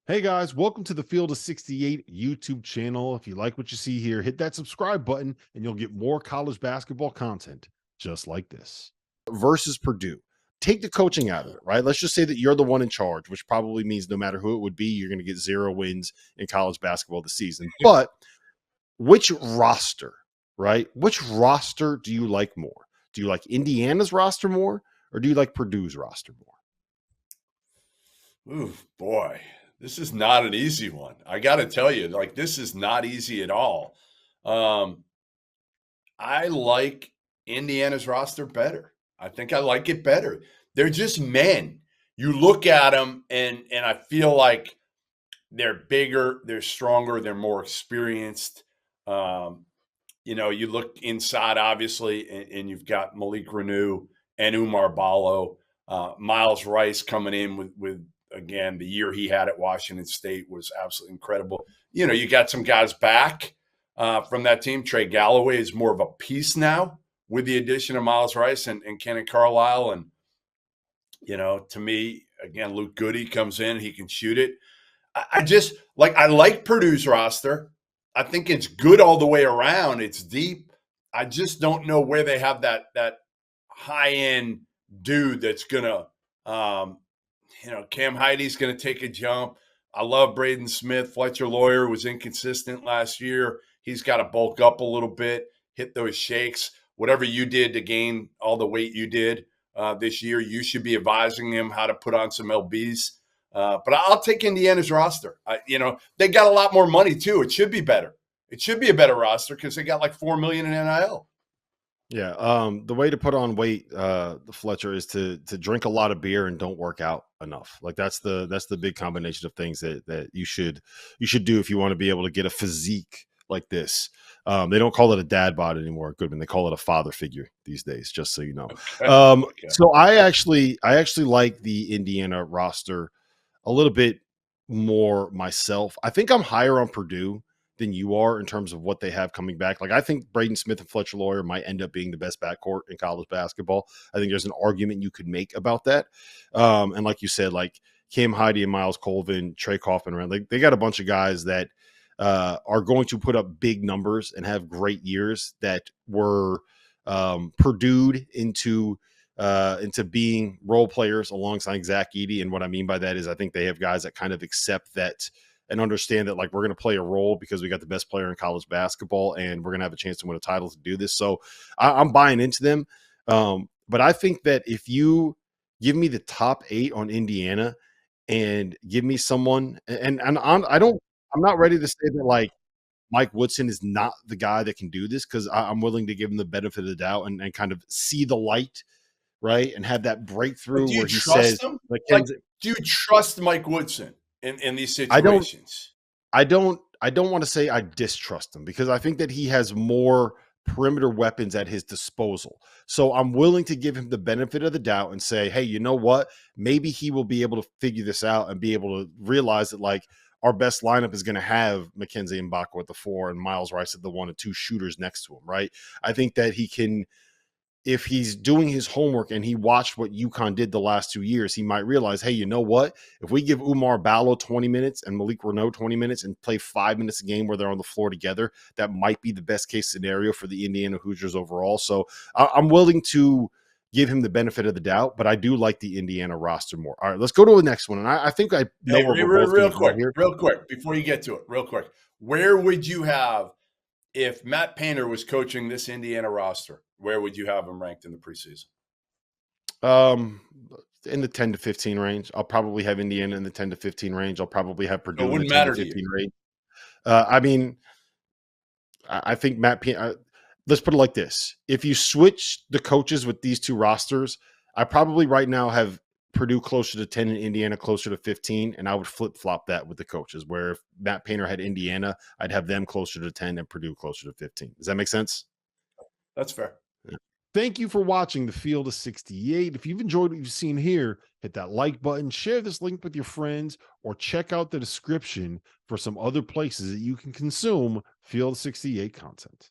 Hey guys, welcome to the Field of 68 YouTube channel. If you like what you see here, hit that subscribe button and you'll get more college basketball content just like this. Versus Purdue. Take the coaching out of it, right? Let's just say that you're the one in charge, which probably means no matter who it would be, you're going to get 0 wins in college basketball this season. But which roster, right? Which roster do you like more? Do you like Indiana's roster more or do you like Purdue's roster more? Ooh, boy, this is not an easy one. I got to tell you, like, this is not easy at all. Um, I like Indiana's roster better. I think I like it better. They're just men. You look at them, and I feel like they're bigger, they're stronger, they're more experienced. Um, you look inside, obviously, and you've got Malik Renew and Umar Ballo, Miles Rice coming in with again the year he had at Washington State was absolutely incredible. You got some guys back from that team. Trey Galloway is more of a piece now with the addition of Miles Rice and Kenny Carlisle, and to me, again, Luke Goody comes in, he can shoot it. I just I like Purdue's roster. I think it's good all the way around. It's deep. I just don't know where they have that high end dude that's gonna, Cam Heidi's gonna take a jump. I love Braden Smith. Fletcher Lawyer was inconsistent last year. He's got to bulk up a little bit, hit those shakes. Whatever you did to gain all the weight you did this year, you should be advising him how to put on some lbs. But I'll take Indiana's roster. They got a lot more money too. It should be better. It should be a better roster because they got like $4 million in NIL. Yeah, the way to put on weight, the Fletcher, is to drink a lot of beer and don't work out enough. Like that's the big combination of things that you should do if you want to be able to get a physique like this. They don't call it a dad bod anymore, Goodman. They call it a father figure these days, just so you know. Okay. Okay. So I actually like the Indiana roster a little bit more myself. I think I'm higher on Purdue than you are in terms of what they have coming back. Like, I think Braden Smith and Fletcher Lawyer might end up being the best backcourt in college basketball. I think there's an argument you could make about that. And like you said, like Cam Heidi and Miles Colvin, Trey Kaufman around, they got a bunch of guys that are going to put up big numbers and have great years that were Purdue'd into being role players alongside Zach Edey. And what I mean by that is I think they have guys that kind of accept that and understand that, like, we're going to play a role because we got the best player in college basketball and we're going to have a chance to win a title to do this. So I'm buying into them. But I think that if you give me the top 8 on Indiana and give me someone, I'm not ready to say that like Mike Woodson is not the guy that can do this, because I'm willing to give him the benefit of the doubt and kind of see the light, right? And have that But breakthrough do you where he trust says, him? like, Like, do you trust Mike Woodson in these I don't situations? I don't want to say I distrust him, because I think that he has more perimeter weapons at his disposal. So I'm willing to give him the benefit of the doubt and say, hey, you know what? Maybe he will be able to figure this out and be able to realize that, like, our best lineup is going to have Mackenzie Mbako at the 4 and Miles Rice at the 1 and 2 shooters next to him, right? I think that he can, if he's doing his homework and he watched what UConn did the last 2 years, he might realize, hey, you know what? If we give Umar Ballo 20 minutes and Malik Reneau 20 minutes and play 5 minutes a game where they're on the floor together, that might be the best case scenario for the Indiana Hoosiers overall. So I'm willing to give him the benefit of the doubt, but I do like the Indiana roster more. All right, let's go to the next one. And I think I know Hey, where we're both going to go here. real quick, before you get to it, real quick, where would you have, if Matt Painter was coaching this Indiana roster, where would you have him ranked in the preseason? Um, in the 10 to 15 range. I'll probably have Indiana in the 10 to 15 range. I'll probably have So it Purdue in the wouldn't 10 to matter to you. 15 range. I mean, I think let's put it like this. If you switch the coaches with these two rosters, I probably right now have Purdue closer to 10 and Indiana closer to 15, and I would flip-flop that with the coaches, where if Matt Painter had Indiana, I'd have them closer to 10 and Purdue closer to 15. Does that make sense? That's fair. Thank you for watching the Field of 68. If you've enjoyed what you've seen here, hit that like button, share this link with your friends, or check out the description for some other places that you can consume Field of 68 content.